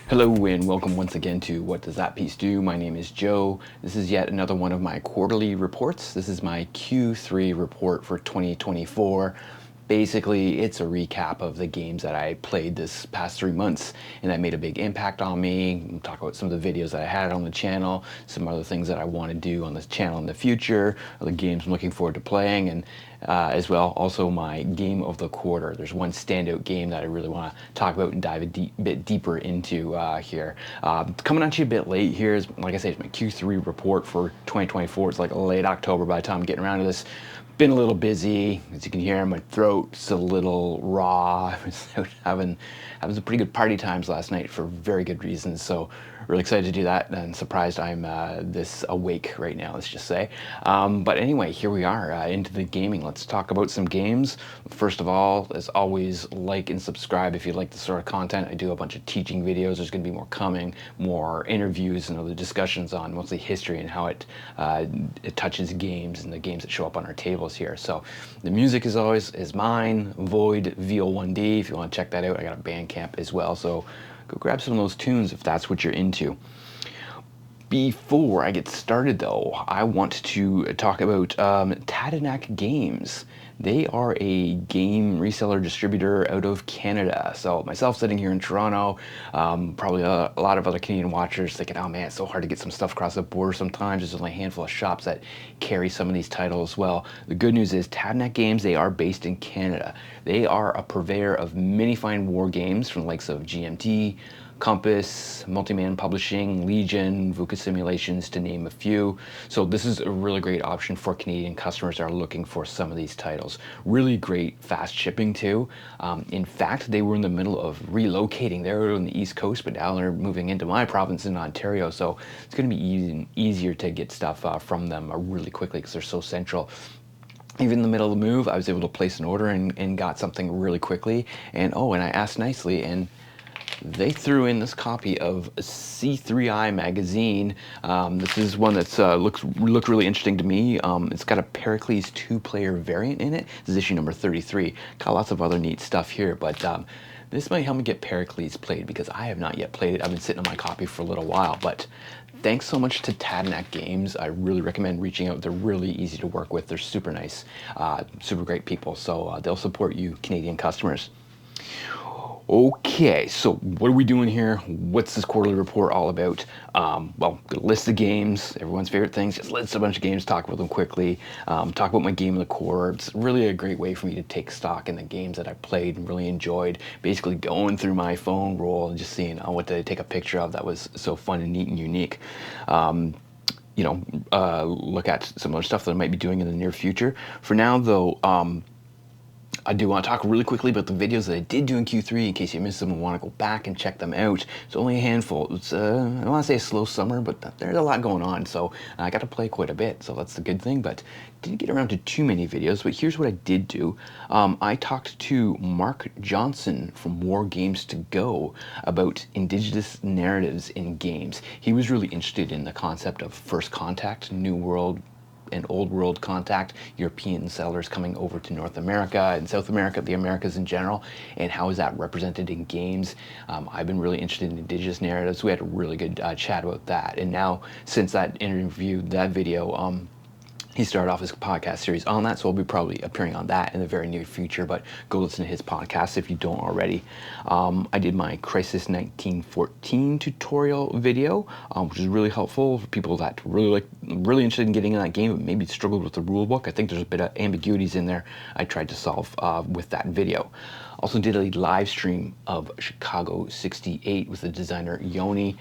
Hello and welcome once again to What Does That Piece Do? My name is Joe. This is yet another one of my quarterly reports. This is my Q3 report for 2024. Basically, it's a recap of the games that I played this past 3 months and that made a big impact on me. I'll talk about some of the videos that I had on the channel, some other things that I want to do on this channel in the future, other games I'm looking forward to playing, and as well, also my game of the quarter. There's one standout game that I really want to talk about and dive a bit deeper into here. Coming at you a bit late here is, like I said, it's my Q3 report for 2024. It's like late October by the time I'm getting around to this. Been a little busy, as you can hear. My throat's a little raw. I was out having some pretty good party times last night for very good reasons. So really excited to do that, and surprised I'm this awake right now, let's just say. But anyway, here we are into the gaming. Let's talk about some games. First of all, as always, like and subscribe if you like this sort of content. I do a bunch of teaching videos. There's going to be more coming, more interviews and other discussions on mostly history and how it touches games and the games that show up on our tables here. So the music as always is mine, Void VO1D. If you want to check that out, I got a Bandcamp as well. So go grab some of those tunes if that's what you're into. Before I get started though, I want to talk about Tadenac Games. They are a game reseller distributor out of Canada. So myself sitting here in Toronto, probably a lot of other Canadian watchers thinking, oh man, it's so hard to get some stuff across the border sometimes. There's only a handful of shops that carry some of these titles. Well, the good news is Tadenac Games, they are based in Canada. They are a purveyor of many fine war games from the likes of GMT, Compass, Multiman Publishing, Legion, VUCA Simulations, to name a few. So this is a really great option for Canadian customers that are looking for some of these titles. Really great fast shipping too. In fact, they were in the middle of relocating. They were on the East Coast, but now they're moving into my province in Ontario. So it's going to be easier to get stuff from them really quickly because they're so central. Even in the middle of the move, I was able to place an order and got something really quickly. And I asked nicely, and they threw in this copy of C3I magazine. This is one that's looked really interesting to me. It's got a Pericles 2-player variant in it. This is issue number 33. Got lots of other neat stuff here, but this might help me get Pericles played because I have not yet played it. I've been sitting on my copy for a little while, but thanks so much to Tadenac Games. I really recommend reaching out. They're really easy to work with. They're super nice, super great people, so they'll support you Canadian customers. Okay, so what are we doing here? What's this quarterly report all about? Well, list of games, everyone's favorite things. Just list a bunch of games, talk about them quickly, talk about my game of the quarter. It's really a great way for me to take stock in the games that I played and really enjoyed. Basically going through my phone roll and just seeing what did I take a picture of that was so fun and neat and unique. Look at some other stuff that I might be doing in the near future. For now, though, I do want to talk really quickly about the videos that I did do in Q3 in case you missed them and want to go back and check them out. It's only a handful. It's I don't want to say a slow summer, but there's a lot going on, so I got to play quite a bit, so that's the good thing, but didn't get around to too many videos. But here's what I did do. I talked to Mark Johnson from Wargames to Go about indigenous narratives in games. He was really interested in the concept of first contact, New World, and old world contact, European settlers coming over to North America and South America, the Americas in general, and how is that represented in games. I've been really interested in indigenous narratives. We had a really good chat about that, and now since that interview, that video, he started off his podcast series on that, so I'll be probably appearing on that in the very near future, but go listen to his podcast if you don't already. I did my Crisis 1914 tutorial video, which is really helpful for people that really interested in getting in that game, but maybe struggled with the rule book. I think there's a bit of ambiguities in there I tried to solve with that video. Also did a live stream of Chicago 68 with the designer Yoni.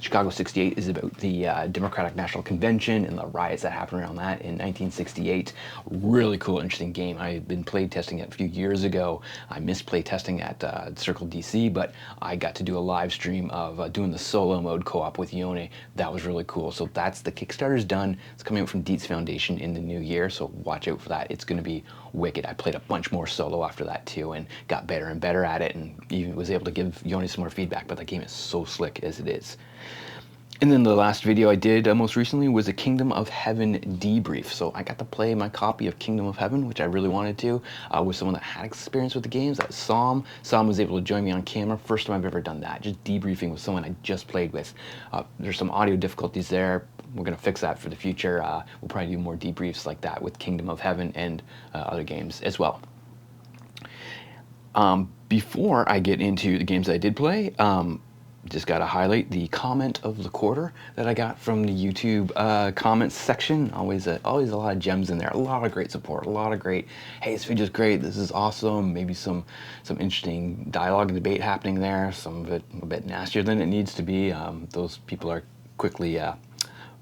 Chicago 68 is about the Democratic National Convention and the riots that happened around that in 1968. Really cool, interesting game. I've been play testing it a few years ago. I missed play testing at Circle DC, but I got to do a live stream of doing the solo mode co-op with Yoni. That was really cool. So that's the Kickstarter's done. It's coming out from Dietz Foundation in the new year, so watch out for that. It's going to be wicked. I played a bunch more solo after that too and got better and better at it, and even was able to give Yoni some more feedback, but the game is so slick as it is. And then the last video I did most recently was a Kingdom of Heaven debrief. So I got to play my copy of Kingdom of Heaven, which I really wanted to, with someone that had experience with the games. That was Sam. Sam was able to join me on camera. First time I've ever done that, just debriefing with someone I just played with. There's some audio difficulties there. We're going to fix that for the future. We'll probably do more debriefs like that with Kingdom of Heaven and other games as well. Before I get into the games that I did play, just got to highlight the comment of the quarter that I got from the YouTube comments section. Always a lot of gems in there. A lot of great support. A lot of great, hey, this video's great. This is awesome. Maybe some interesting dialogue and debate happening there. Some of it a bit nastier than it needs to be. Those people are quickly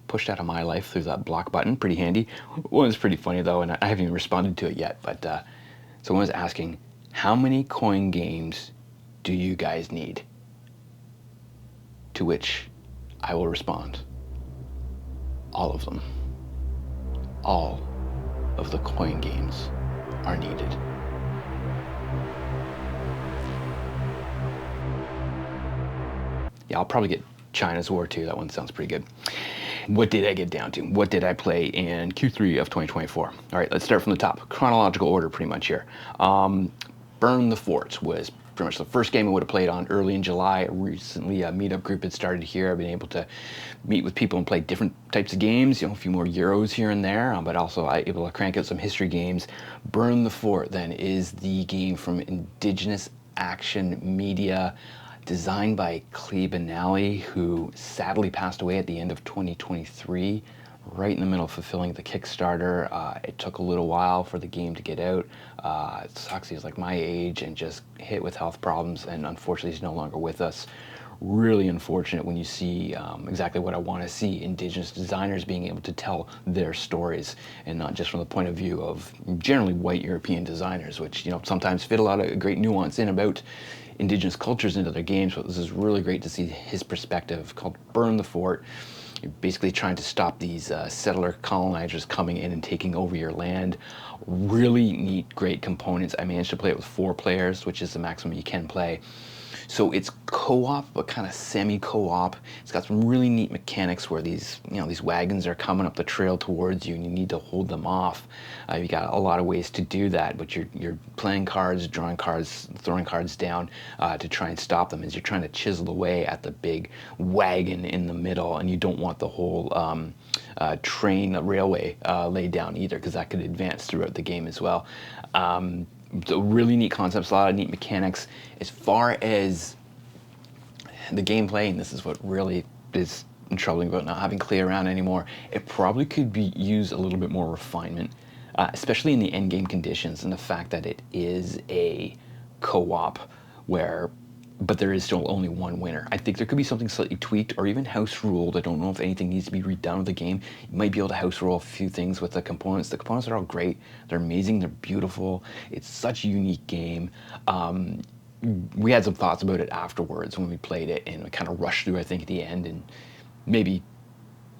pushed out of my life through that block button. Pretty handy. One was pretty funny though, and I haven't even responded to it yet. But someone was asking, how many coin games do you guys need? To which I will respond, all of them. All of the coin games are needed. Yeah, I'll probably get China's War too. That one sounds pretty good. What did I get down to? What did I play in Q3 of 2024? All right, let's start from the top. Chronological order pretty much here. Burn the Fort was pretty much the first game I would have played on early in July. Recently, a meetup group had started here. I've been able to meet with people and play different types of games, you know, a few more Euros here and there, but also I able to crank out some history games. Burn the Fort then is the game from Indigenous Action Media, designed by Clea Benally, who sadly passed away at the end of 2023. Right in the middle of fulfilling the Kickstarter. It took a little while for the game to get out. It sucks, he's like my age and just hit with health problems, and unfortunately he's no longer with us. Really unfortunate when you see exactly what I want to see, Indigenous designers being able to tell their stories, and not just from the point of view of generally white European designers, which, you know, sometimes fit a lot of great nuance in about Indigenous cultures into their games, but this is really great to see his perspective, called Burn the Fort. You're basically trying to stop these settler colonizers coming in and taking over your land. Really neat, great components. I managed to play it with 4 players, which is the maximum you can play. So it's co-op, but kind of semi-co-op. It's got some really neat mechanics where these wagons are coming up the trail towards you, and you need to hold them off. You got a lot of ways to do that, but you're playing cards, drawing cards, throwing cards down to try and stop them as you're trying to chisel away at the big wagon in the middle, and you don't want the whole railway laid down either, because that could advance throughout the game as well. So really neat concepts, a lot of neat mechanics. As far as the gameplay, and this is what really is troubling about not having Clea around anymore, it probably could be used a little bit more refinement, especially in the end game conditions, and the fact that it is a co-op but there is still only one winner. I think there could be something slightly tweaked or even house ruled. I don't know if anything needs to be redone with the game. You might be able to house rule a few things with the components. The components are all great. They're amazing. They're beautiful. It's such a unique game. We had some thoughts about it afterwards when we played it, and we kind of rushed through, I think, at the end, and maybe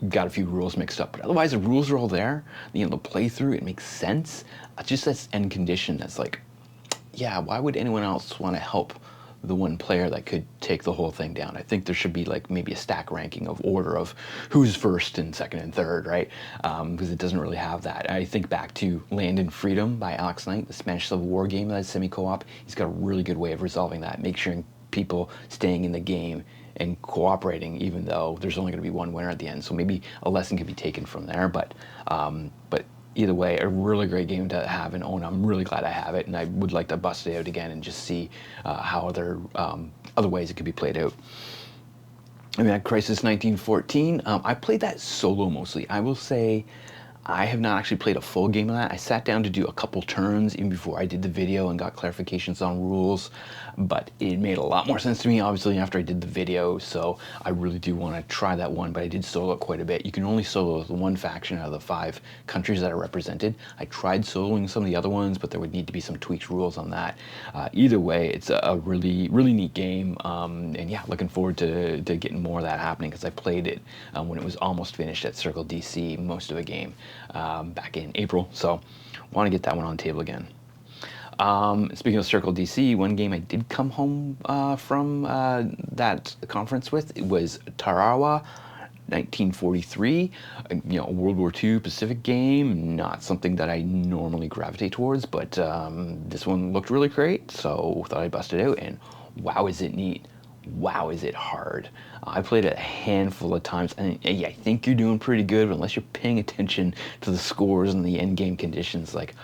got a few rules mixed up. But otherwise, the rules are all there. You know, the playthrough, it makes sense. Just that end condition that's like, yeah, why would anyone else want to help the one player that could take the whole thing down? I think there should be like maybe a stack ranking of order of who's first and second and third, right? Because it doesn't really have that. I think back to Land and Freedom by Alex Knight, the Spanish Civil War game that's semi-co-op. He's got a really good way of resolving that, make sure people staying in the game and cooperating, even though there's only going to be one winner at the end. So maybe a lesson could be taken from there, but either way, a really great game to have and own. I'm really glad I have it, and I would like to bust it out again and just see how other ways it could be played out. I mean, Crisis 1914, I played that solo mostly. I will say I have not actually played a full game of that. I sat down to do a couple turns even before I did the video and got clarifications on rules, but it made a lot more sense to me, obviously, after I did the video, so I really do want to try that one, but I did solo it quite a bit. You can only solo the one faction out of the 5 countries that are represented. I tried soloing some of the other ones, but there would need to be some tweaked rules on that. Either way, it's a really, really neat game, and yeah, looking forward to getting more of that happening, because I played it when it was almost finished at Circle DC, most of a game, back in April, so want to get that one on the table again. Speaking of Circle DC, one game I did come home from that conference with, it was Tarawa. 1943, a World War II Pacific game, not something that I normally gravitate towards, but this one looked really great, so thought I'd bust it out, and wow, is it neat. Wow, is it hard. I played it a handful of times, and yeah, I think you're doing pretty good, but unless you're paying attention to the scores and the end game conditions, like,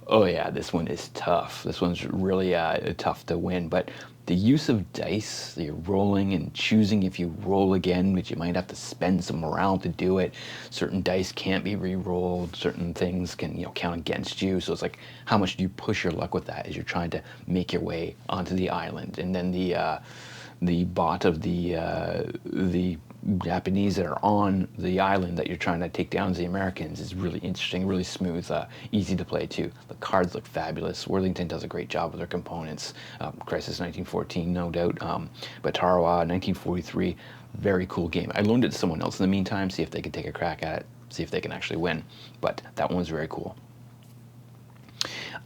oh yeah, this one is tough. This one's really tough to win, but the use of dice, the rolling and choosing if you roll again, which you might have to spend some morale to do it. Certain dice can't be re-rolled. Certain things can, count against you. So it's like, how much do you push your luck with that as you're trying to make your way onto the island? And then the bot of the Japanese that are on the island that you're trying to take down as the Americans is really interesting, really smooth, easy to play too. The cards look fabulous. Worthington does a great job with their components. Crisis 1914, no doubt, but Tarawa 1943, very cool game. I loaned it to someone else in the meantime, see if they could take a crack at it, see if they can actually win, but that one was very cool.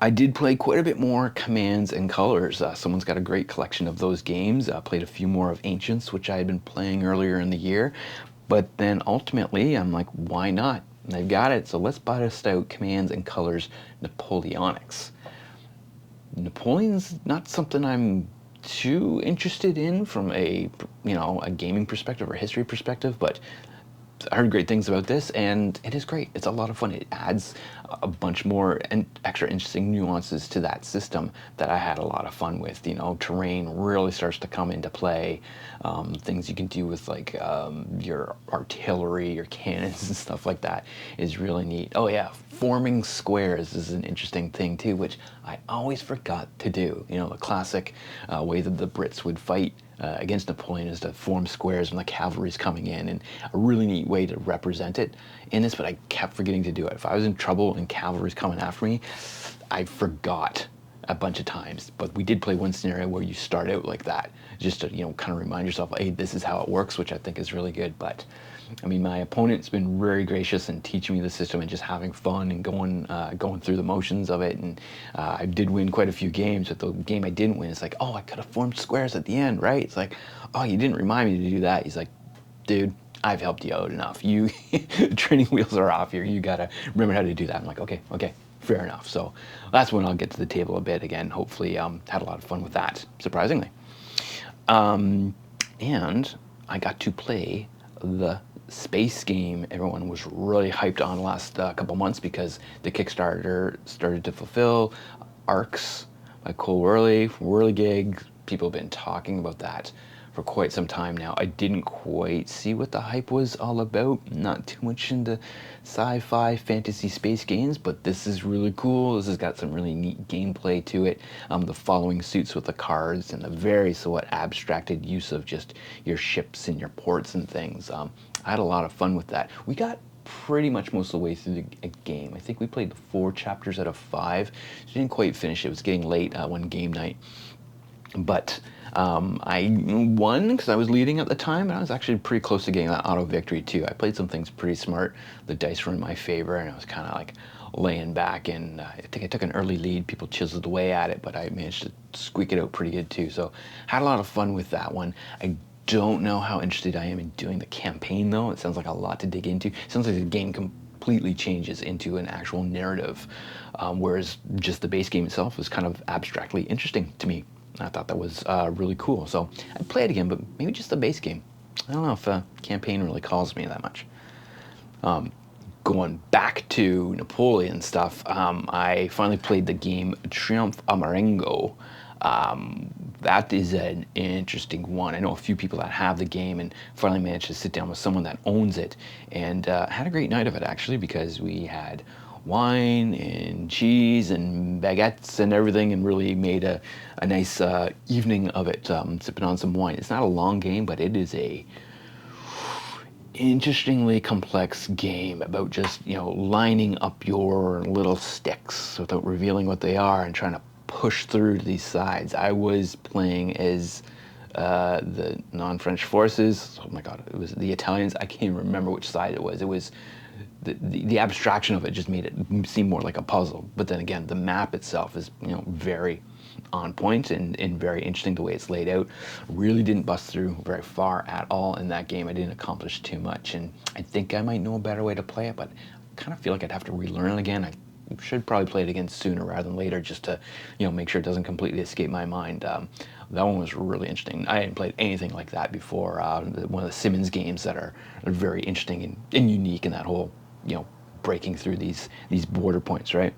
I did play quite a bit more Commands and Colors. Someone's got a great collection of those games. Played a few more of Ancients, which I had been playing earlier in the year. But then ultimately, I'm like, why not? And I've got it, so let's bust out Commands and Colors Napoleonics. Napoleon's not something I'm too interested in from a gaming perspective or history perspective, but I heard great things about this, and it is great. It's a lot of fun. It adds a bunch more and extra interesting nuances to that system that I had a lot of fun with. Terrain really starts to come into play. Things you can do with like your artillery, your cannons and stuff like that is really neat. Oh yeah, forming squares is an interesting thing too, which I always forgot to do. The classic way that the Brits would fight against Napoleon is to form squares when the cavalry's coming in, and a really neat way to represent it in this, but I kept forgetting to do it. If I was in trouble and cavalry's coming after me, I forgot a bunch of times. But we did play one scenario where you start out like that, just to kind of remind yourself, hey, this is how it works, which I think is really good. But I mean, my opponent's been very gracious in teaching me the system and just having fun and going through the motions of it. And I did win quite a few games, but the game I didn't win, it's like, oh, I could have formed squares at the end, right? It's like, oh, you didn't remind me to do that. He's like, dude, I've helped you out enough. You training wheels are off here. You gotta remember how to do that. I'm like, okay, fair enough. So that's when I'll get to the table a bit again. Hopefully, had a lot of fun with that, surprisingly. And I got to play the space game everyone was really hyped on the last couple months because the Kickstarter started to fulfill. Arcs by Cole Worley from Whirligig. People have been talking about that for quite some time now. I didn't quite see what the hype was all about. Not too much into sci-fi, fantasy, space games, but this is really cool. This has got some really neat gameplay to it. The following suits with the cards and the very somewhat abstracted use of just your ships and your ports and things. I had a lot of fun with that. We got pretty much most of the way through the game. I think we played 4 chapters out of 5. So didn't quite finish it. It was getting late one game night. But I won because I was leading at the time, and I was actually pretty close to getting that auto victory too. I played some things pretty smart. The dice were in my favor, and I was kind of like laying back, and I think I took an early lead. People chiseled away at it, but I managed to squeak it out pretty good too. So had a lot of fun with that one. I don't know how interested I am in doing the campaign though. It sounds like a lot to dig into. It sounds like the game completely changes into an actual narrative, whereas just the base game itself was kind of abstractly interesting to me. I thought that was really cool. So I'd play it again, but maybe just the base game. I don't know if campaign really calls me that much. Going back to Napoleon stuff, I finally played the game Triumph a Marengo. That is an interesting one. I know a few people that have the game and finally managed to sit down with someone that owns it, and had a great night of it actually, because we had wine and cheese and baguettes and everything, and really made a nice evening of it, sipping on some wine. It's not a long game, but it is a interestingly complex game about just lining up your little sticks without revealing what they are and trying to push through to these sides. I was playing as the non-French forces. Oh my god, it was the Italians. I can't even remember which side it was. It was the abstraction of it just made it seem more like a puzzle. But then again, the map itself is, you know, very on point and very interesting the way it's laid out. Really didn't bust through very far at all in that game. I didn't accomplish too much, and I think I might know a better way to play it, but I kind of feel like I'd have to relearn it again. I should probably play it again sooner rather than later, just to, you know, make sure it doesn't completely escape my mind. That one was really interesting. I hadn't played anything like that before. One of the Simmons games that are very interesting and unique in that whole, you know, breaking through these border points, right?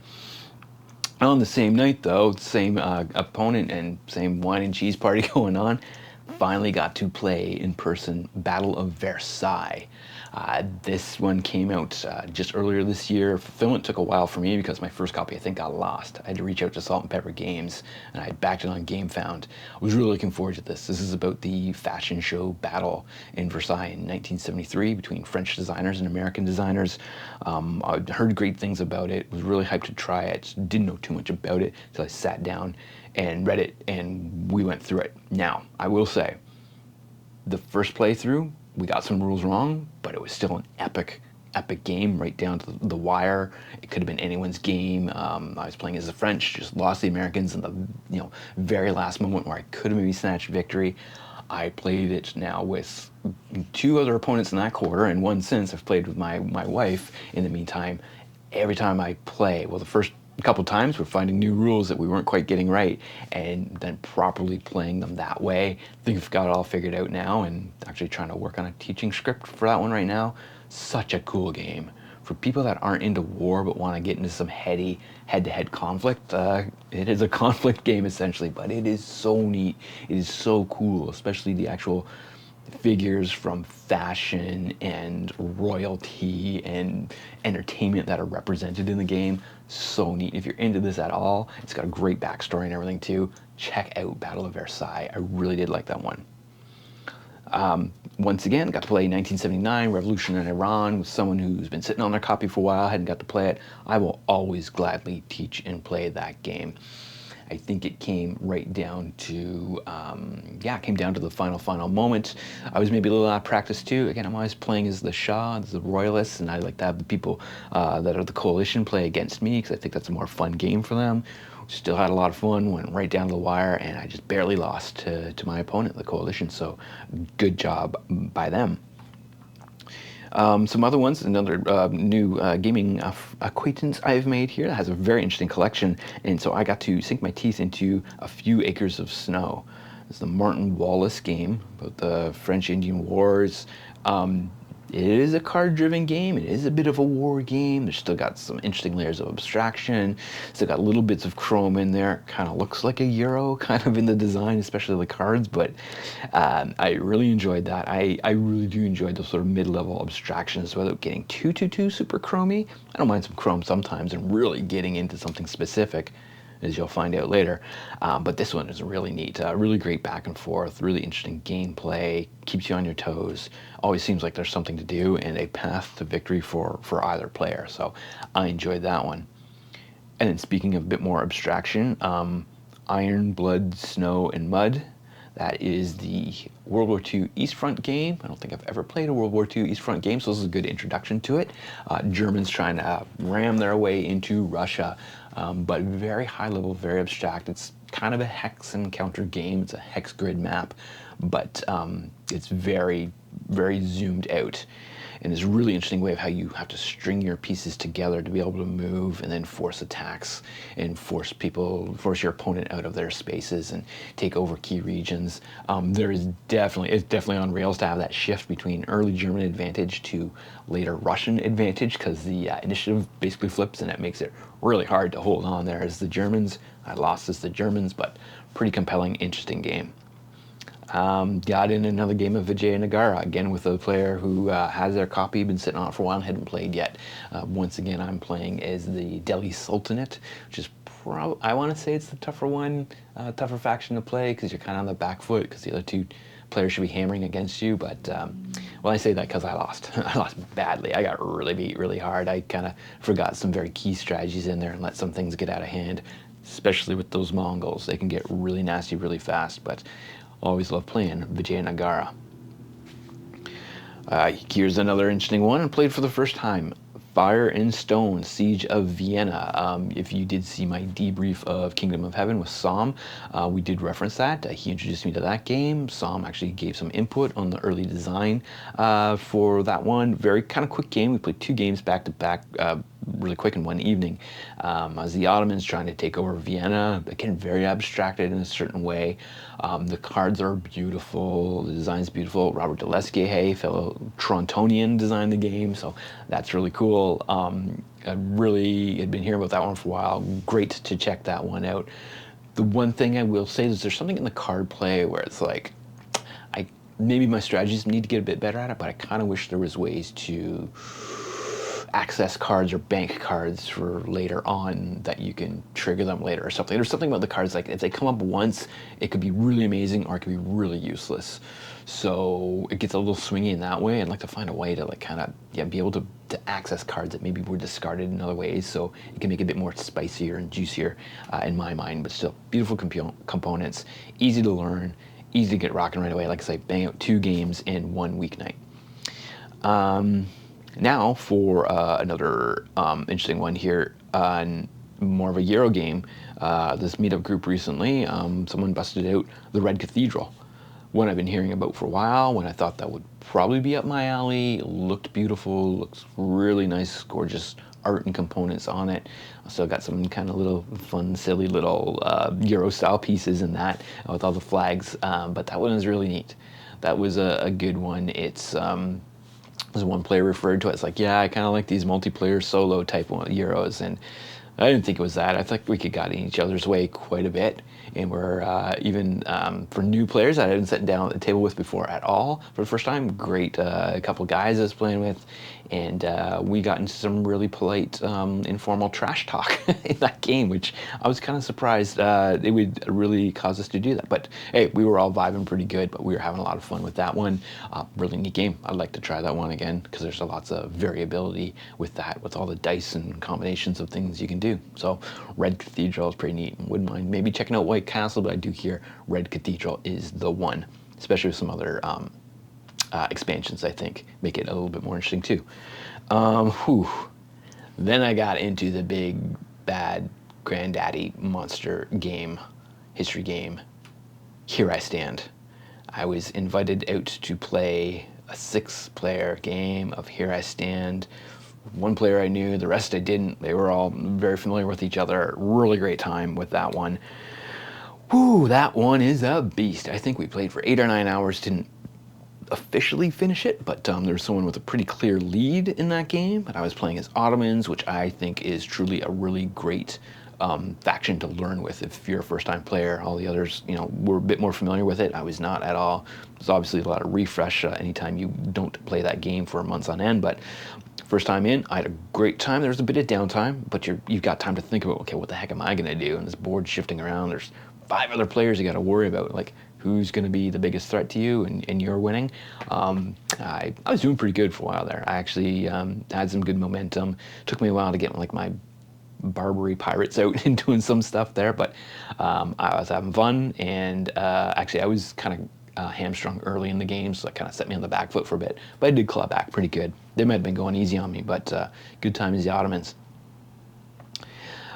On the same night, though, same opponent and same wine and cheese party going on, finally got to play in person Battle of Versailles. This one came out just earlier this year. Fulfillment took a while for me because my first copy, I think, got lost. I had to reach out to Salt and Pepper Games, and I had backed it on GameFound. I was really looking forward to this. This is about the fashion show battle in Versailles in 1973 between French designers and American designers. I'd heard great things about it. Was really hyped to try it. Didn't know too much about it until I sat down and read it, and we went through it. Now, I will say, the first playthrough, we got some rules wrong, but it was still an epic game right down to the wire. It could have been anyone's game. I was playing as the French, just lost the Americans in the, you know, very last moment where I could have maybe snatched victory. I played it now with 2 other opponents in that quarter, and one since. I've played with my wife in the meantime. Every time I play, well, the first couple times we're finding new rules that we weren't quite getting right, and then properly playing them that way. I think we've got it all figured out now, and actually trying to work on a teaching script for that one right now. Such a cool game. For people that aren't into war but want to get into some heady head-to-head conflict, it is a conflict game essentially, but it is so neat. It is so cool, especially the actual figures from fashion and royalty and entertainment that are represented in the game. So neat. If you're into this at all, it's got a great backstory and everything too. Check out Battle of Versailles. I really did like that one. Once again, got to play 1979 Revolution in Iran with someone who's been sitting on their copy for a while, hadn't got to play it. I will always gladly teach and play that game. I think it came right down to, it came down to the final moment. I was maybe a little out of practice too. Again, I'm always playing as the Shah, as the royalists, and I like to have the people that are the coalition play against me because I think that's a more fun game for them. Still had a lot of fun, went right down to the wire, and I just barely lost to my opponent, the coalition, so good job by them. Some other ones, another new gaming acquaintance I've made here that has a very interesting collection, and so I got to sink my teeth into A Few Acres of Snow. It's the Martin Wallace game about the French-Indian Wars. It is a card-driven game. It is a bit of a war game. There's still got some interesting layers of abstraction. Still got little bits of chrome in there. Kind of looks like a Euro, kind of in the design, especially the cards. But I really enjoyed that. I really do enjoy those sort of mid-level abstractions without getting too super chromy. I don't mind some chrome sometimes, and really getting into something specific, as you'll find out later. But this one is really neat. Really great back and forth, really interesting gameplay, keeps you on your toes, always seems like there's something to do, and a path to victory for either player. So I enjoyed that one. And then speaking of a bit more abstraction, Iron, Blood, Snow, and Mud. That is the World War II East Front game. I don't think I've ever played a World War II East Front game, so this is a good introduction to it. Germans trying to ram their way into Russia, but very high level, very abstract. It's kind of a hex encounter game. It's a hex grid map, but it's very zoomed out. And it's a really interesting way of how you have to string your pieces together to be able to move and then force attacks and force your opponent out of their spaces and take over key regions. It's definitely on rails to have that shift between early German advantage to later Russian advantage, because the initiative basically flips, and it makes it really hard to hold on there as the Germans. I lost as the Germans, but pretty compelling, interesting game. Got in another game of Vijay Nagara, again with a player who has their copy, been sitting on it for a while and hadn't played yet. Once again, I'm playing as the Delhi Sultanate, which is I want to say it's the tougher one, tougher faction to play, because you're kind of on the back foot, because the other two players should be hammering against you. But well, I say that because I lost. I lost badly. I got really beat really hard. I kind of forgot some very key strategies in there and let some things get out of hand, especially with those Mongols. They can get really nasty really fast, but always love playing Vijay Nagara. Here's another interesting one, and played for the first time. Fire and Stone, Siege of Vienna. If you did see my debrief of Kingdom of Heaven with Sam, we did reference that. He introduced me to that game. Sam actually gave some input on the early design for that one. Very kind of quick game. We played 2 games back to back, really quick in one evening. As the Ottomans trying to take over Vienna, again, very abstracted in a certain way. The cards are beautiful, the design's beautiful. Robert Delesque, fellow Torontonian, designed the game, so that's really cool. I really had been hearing about that one for a while. Great to check that one out. The one thing I will say is there's something in the card play where it's like, maybe my strategies need to get a bit better at it, but I kind of wish there was ways to access cards or bank cards for later on that you can trigger them later or something. There's something about the cards, like if they come up once, it could be really amazing or it could be really useless. So it gets a little swingy in that way. I'd like to find a way to like kind of be able to access cards that maybe were discarded in other ways, so it can make it a bit more spicier and juicier in my mind. But still, beautiful components, easy to learn, easy to get rocking right away. Like I say, bang out 2 games in 1 weeknight. Now for another interesting one here, more of a Euro game. This meetup group recently, someone busted out the Red Cathedral. One I've been hearing about for a while, when I thought that would probably be up my alley. It looked beautiful, looks really nice, gorgeous art and components on it. So got some kind of little fun, silly little Euro style pieces in that with all the flags, but that one is really neat. That was a good one. It's as one player referred to it, it's like, yeah, I kind of like these multiplayer solo type Euros, and I didn't think it was that. I think we could got in each other's way quite a bit, and we're even for new players that I hadn't sat down at the table with before at all for the first time. Great, a couple guys I was playing with, and we got into some really polite, informal trash talk in that game, which I was kind of surprised it would really cause us to do that. But hey, we were all vibing pretty good, but we were having a lot of fun with that one. Really neat game. I'd like to try that one again because there's lots of variability with that, with all the dice and combinations of things you can do. So Red Cathedral is pretty neat. Wouldn't mind maybe checking out White Castle, but I do hear Red Cathedral is the one, especially with some other expansions, I think, make it a little bit more interesting too. Then I got into the big, bad, granddaddy monster game, history game, Here I Stand. I was invited out to play a 6-player game of Here I Stand. 1 player I knew, the rest I didn't. They were all very familiar with each other. Really great time with that one. Whew, that one is a beast. I think we played for 8 or 9 hours, didn't officially finish it, but there's someone with a pretty clear lead in that game. But I was playing as Ottomans, which I think is truly a really great faction to learn with if you're a first-time player. All the others, were a bit more familiar with it. I was not at all. There's obviously a lot of refresh anytime you don't play that game for months on end, but first time in, I had a great time. There's a bit of downtime, but you've got time to think about, okay, what the heck am I going to do? And this board's shifting around. There's 5 other players you got to worry about, like who's going to be the biggest threat to you, and you're winning. I was doing pretty good for a while there. I actually had some good momentum. Took me a while to get like my Barbary pirates out and doing some stuff there, but I was having fun, and actually I was kind of hamstrung early in the game, so that kind of set me on the back foot for a bit, but I did claw back pretty good. They might have been going easy on me, but good times the Ottomans.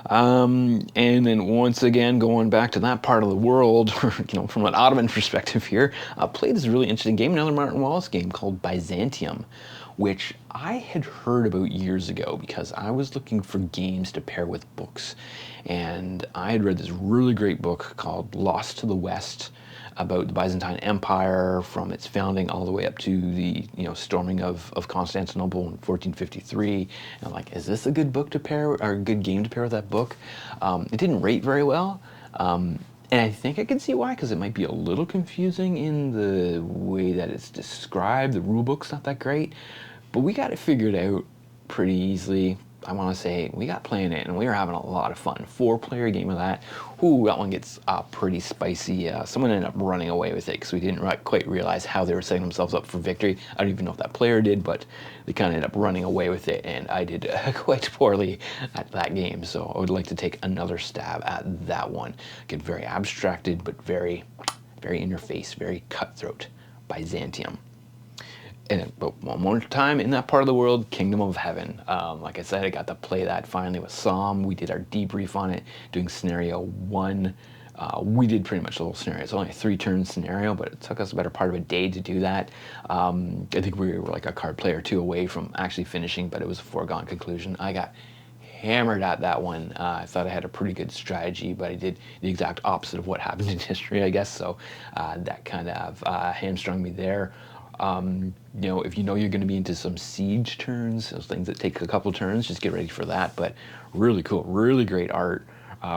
And then once again, going back to that part of the world, from an Ottoman perspective here, played this really interesting game, another Martin Wallace game called Byzantium, which I had heard about years ago because I was looking for games to pair with books. And I had read this really great book called Lost to the West, about the Byzantine Empire from its founding all the way up to the storming of Constantinople in 1453. And I'm like, is this a good book to pair, or a good game to pair with that book? It didn't rate very well, and I think I can see why, because it might be a little confusing in the way that it's described. The rule book's not that great, but we got it figured out pretty easily. I want to say we got playing it and we were having a lot of fun. 4-player game of that. Ooh, that one gets pretty spicy. Someone ended up running away with it because we didn't quite realize how they were setting themselves up for victory. I don't even know if that player did, but they kind of ended up running away with it, and I did quite poorly at that game. So I would like to take another stab at that one. Again, very abstracted, but very, very in your face, very cutthroat. Byzantium. And but one more time in that part of the world, Kingdom of Heaven. Like I said, I got to play that finally with Som. We did our debrief on it, doing scenario 1. We did pretty much the whole scenario. It's only a 3-turn scenario, but it took us a better part of a day to do that. I think we were like a card player or 2 away from actually finishing, but it was a foregone conclusion. I got hammered at that one. I thought I had a pretty good strategy, but I did the exact opposite of what happened in history, I guess. So that kind of hamstrung me there. You know, if you know you're going to be into some siege turns, those things that take a couple turns, just get ready for that. But really cool, really great art,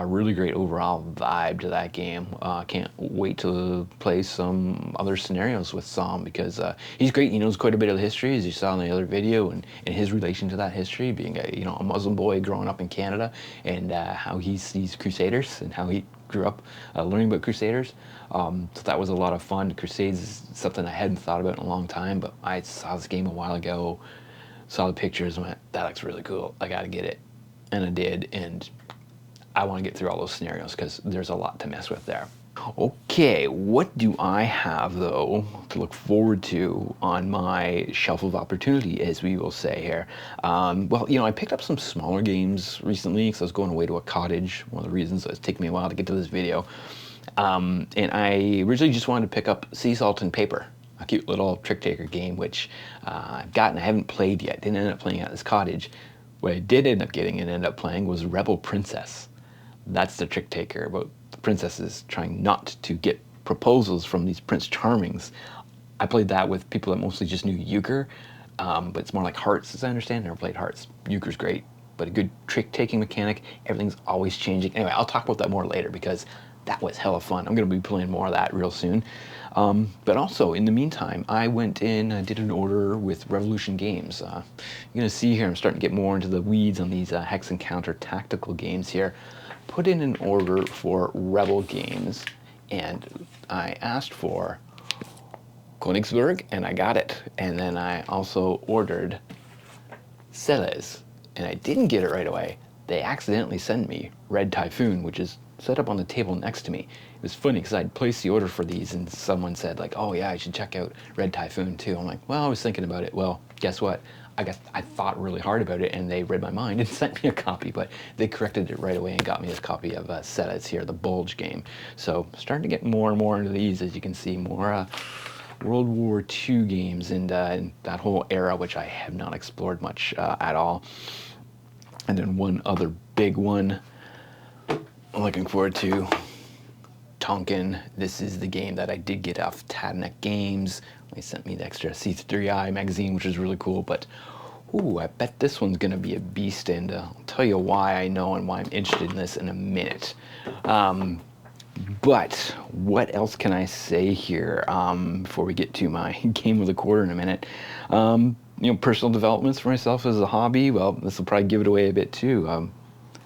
really great overall vibe to that game. Can't wait to play some other scenarios with Som, because he's great. He knows quite a bit of the history, as you saw in the other video, and his relation to that history, being a Muslim boy growing up in Canada, and how he sees Crusaders and how he grew up learning about Crusaders. So that was a lot of fun. Crusades is something I hadn't thought about in a long time, but I saw this game a while ago, saw the pictures, and went, that looks really cool. I gotta get it. And I did, and I want to get through all those scenarios because there's a lot to mess with there. Okay, what do I have, though, to look forward to on my shelf of opportunity, as we will say here? Well, I picked up some smaller games recently because I was going away to a cottage. One of the reasons it's taken me a while to get to this video. And I originally just wanted to pick up Sea Salt and Paper, a cute little trick-taker game, which I've gotten. I haven't played yet. Didn't end up playing at this cottage. What I did end up getting and ended up playing was Rebel Princess. That's the trick-taker about the princesses trying not to get proposals from these Prince Charmings. I played that with people that mostly just knew euchre, but it's more like hearts, as I understand. Never played hearts. Euchre's great, but a good trick-taking mechanic. Everything's always changing. Anyway, I'll talk about that more later, because that was hella fun. I'm going to be playing more of that real soon. But also, in the meantime, I went in, I did an order with Revolution Games. You're going to see here, I'm starting to get more into the weeds on these hex and counter tactical games here. Put in an order for Rebel Games, and I asked for Königsberg, and I got it. And then I also ordered Celes, and I didn't get it right away. They accidentally sent me Red Typhoon, which is set up on the table next to me. It was funny because I'd placed the order for these, and someone said, like, oh yeah, I should check out Red Typhoon too. I'm like, well, I was thinking about it. Well, guess what? I thought really hard about it, and they read my mind and sent me a copy, but they corrected it right away and got me this copy of Celes here, the Bulge game. So starting to get more and more into these, as you can see, more World War II games and that whole era, which I have not explored much at all. And then one other big one I'm looking forward to, Tonkin. This is the game that I did get off Tadenac Games. They sent me the extra C3I magazine, which is really cool, but ooh, I bet this one's gonna be a beast, and I'll tell you why I know and why I'm interested in this in a minute. But what else can I say here before we get to my game of the quarter in a minute? Personal developments for myself as a hobby. Well, this will probably give it away a bit too.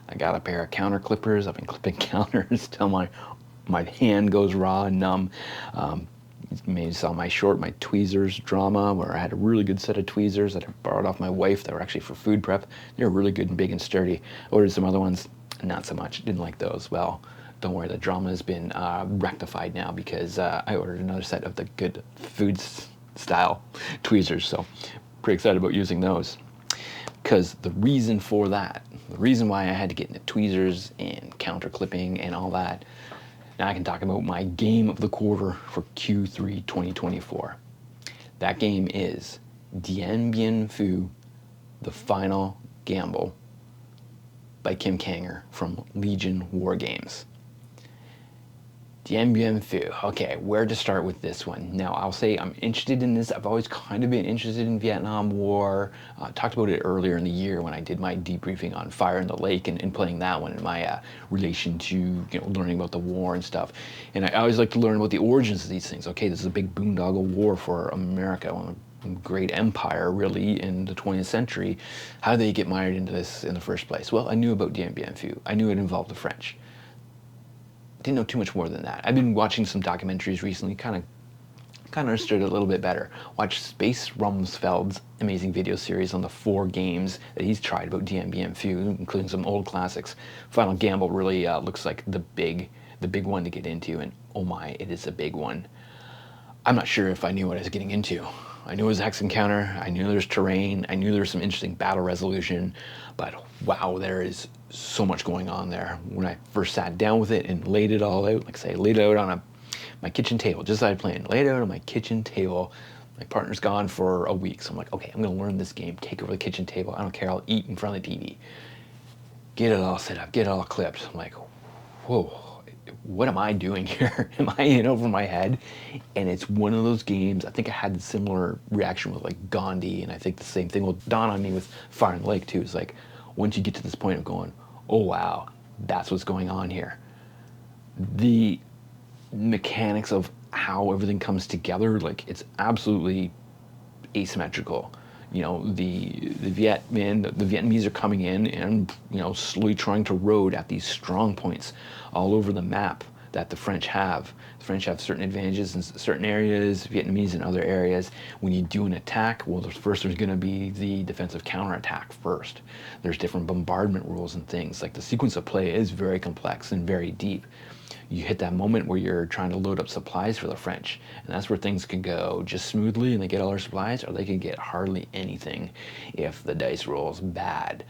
I got a pair of counter clippers. I've been clipping counters till my hand goes raw and numb. You may saw my short, my tweezers drama, where I had a really good set of tweezers that I borrowed off my wife that were actually for food prep. They were really good and big and sturdy. Ordered some other ones, not so much. Didn't like those. Well, don't worry, the drama has been rectified now, because I ordered another set of the good food style tweezers. So pretty excited about using those. Because the reason for that, the reason why I had to get into tweezers and counter clipping and all that, now I can talk about my game of the quarter for Q3 2024. That game is Dien Bien Phu, The Final Gamble by Kim Kanger from Legion Wargames. Dien Bien Phu. Okay, where to start with this one? Now, I'll say I'm interested in this. I've always kind of been interested in Vietnam War. Talked about it earlier in the year when I did my debriefing on Fire in the Lake and playing that one, and my relation to learning about the war and stuff. And I always like to learn about the origins of these things. Okay, this is a big boondoggle war for America, one of the great empire really in the 20th century. How did they get mired into this in the first place? Well, I knew about Dien Bien Phu. I knew it involved the French. Didn't know too much more than that. I've been watching some documentaries recently, kind of understood it a little bit better. Watched Space Rumsfeld's amazing video series on the 4 games that he's tried about Dien Bien Phu, including some old classics. Final Gamble really looks like the big one to get into, and oh my, it is a big one. I'm not sure if I knew what I was getting into I knew it was a hex encounter, I knew there's terrain, I knew there was some interesting battle resolution, but wow, there is so much going on there. When I first sat down with it and laid it all out, like I say, I laid it out on my kitchen table, just as I planned, laid it out on my kitchen table. My partner's gone for a week, so I'm like, okay, I'm gonna learn this game, take over the kitchen table, I don't care, I'll eat in front of the TV. Get it all set up, get it all clipped. I'm like, whoa, what am I doing here? Am I in over my head? And it's one of those games, I think I had a similar reaction with like Gandhi, and I think the same thing will dawn on me with Fire in the Lake too. It's like, once you get to this point of going, oh wow, that's what's going on here. The mechanics of how everything comes together, like it's absolutely asymmetrical. You know, the Vietnamese are coming in and, you know, slowly trying to road at these strong points all over the map that the French have. The French have certain advantages in certain areas, Vietnamese in other areas. When you do an attack, well, there's going to be the defensive counterattack first. There's different bombardment rules and things. Like the sequence of play is very complex and very deep. You hit that moment where you're trying to load up supplies for the French, and that's where things can go just smoothly and they get all their supplies, or they can get hardly anything if the dice rolls bad.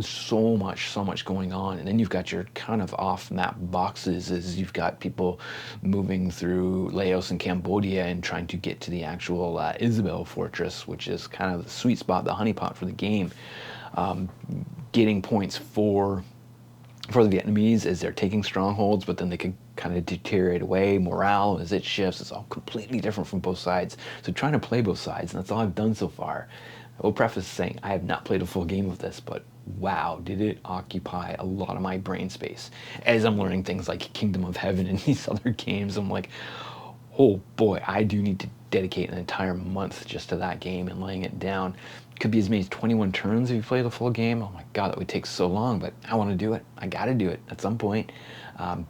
So much going on, and then you've got your kind of off-map boxes as you've got people moving through Laos and Cambodia and trying to get to the actual Isabel fortress, which is kind of the sweet spot, the honeypot for the game. Getting points for the Vietnamese as they're taking strongholds, but then they could kind of deteriorate away. Morale as it shifts, it's all completely different from both sides. So trying to play both sides, and that's all I've done so far. I will preface saying I have not played a full game of this, but wow, did it occupy a lot of my brain space. As I'm learning things like Kingdom of Heaven and these other games, I'm like, oh boy, I do need to dedicate an entire month just to that game and laying it down. Could be as many as 21 turns if you play the full game. Oh my god, that would take so long, but I want to do it. I gotta do it at some point.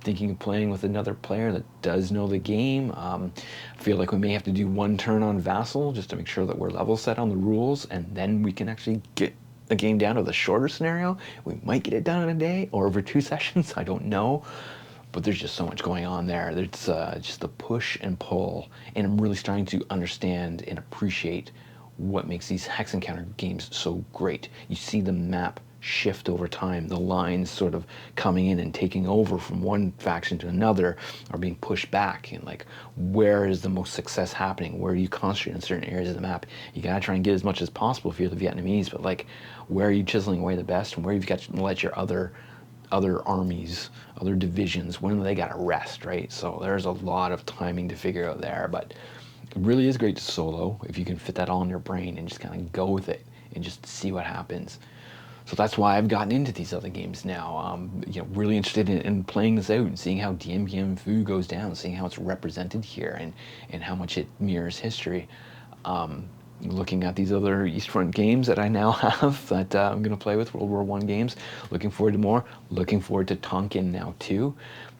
Thinking of playing with another player that does know the game. I feel like we may have to do one turn on Vassal just to make sure that we're level set on the rules, and then we can actually get the game down to the shorter scenario. We might get it done in a day or over 2 sessions, I don't know. But there's just so much going on there. There's just the push and pull, and I'm really starting to understand and appreciate what makes these hex encounter games so great. You see the map shift over time, the lines sort of coming in and taking over from one faction to another, or being pushed back, and like, where is the most success happening? Where do you concentrate in certain areas of the map? You gotta try and get as much as possible if you're the Vietnamese, but like, where are you chiseling away the best, and where you've got to let your other armies, other divisions, when they gotta rest, right? So there's a lot of timing to figure out there, but it really is great to solo if you can fit that all in your brain and just kind of go with it and just see what happens. So that's why I've gotten into these other games now. You know, really interested in playing this out and seeing how Dien Bien Phu goes down, seeing how it's represented here, and how much it mirrors history. Looking at these other East Front games that I now have that I'm going to play with, World War I games. Looking forward to more. Looking forward to Tonkin now too.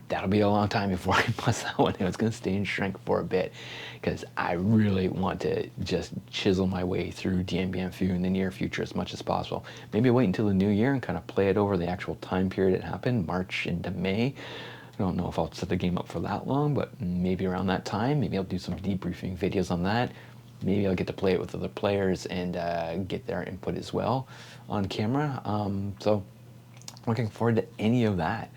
That'll be a long time before I bust that one out. It's going to stay in shrink for a bit because I really want to just chisel my way through Dien Bien Phu in the near future as much as possible. Maybe wait until the new year and kind of play it over the actual time period it happened, March into May. I don't know if I'll set the game up for that long, but maybe around that time. Maybe I'll do some debriefing videos on that. Maybe I'll get to play it with other players and get their input as well on camera. So looking forward to any of that.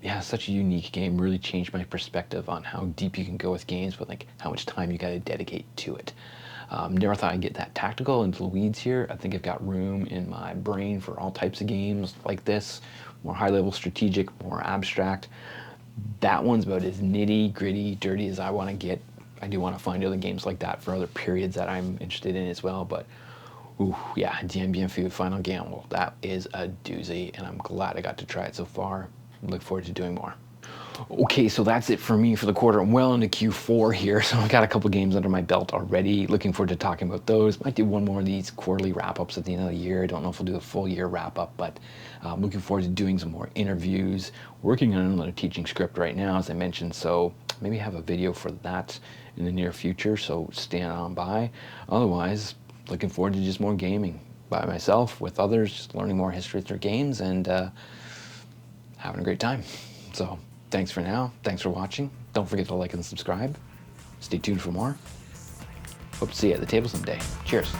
Yeah, such a unique game. Really changed my perspective on how deep you can go with games, but like how much time you got to dedicate to it. Never thought I'd get that tactical into the weeds here. I think I've got room in my brain for all types of games like this, more high-level strategic, more abstract. That one's about as nitty, gritty, dirty as I want to get. I do want to find other games like that for other periods that I'm interested in as well, but ooh, yeah, Dien Bien Phu Final Gamble, that is a doozy, and I'm glad I got to try it so far. Look forward to doing more. Okay, so that's it for me for the quarter. I'm well into Q4 here, so I've got a couple games under my belt already. Looking forward to talking about those. Might do one more of these quarterly wrap-ups at the end of the year. I don't know if we'll do a full year wrap-up, but I'm looking forward to doing some more interviews. Working on another teaching script right now, as I mentioned, so maybe have a video for that in the near future, so stand on by. Otherwise, looking forward to just more gaming by myself, with others, just learning more history through games, and having a great time. So thanks for now. Thanks for watching. Don't forget to like and subscribe. Stay tuned for more. Hope to see you at the table someday. Cheers.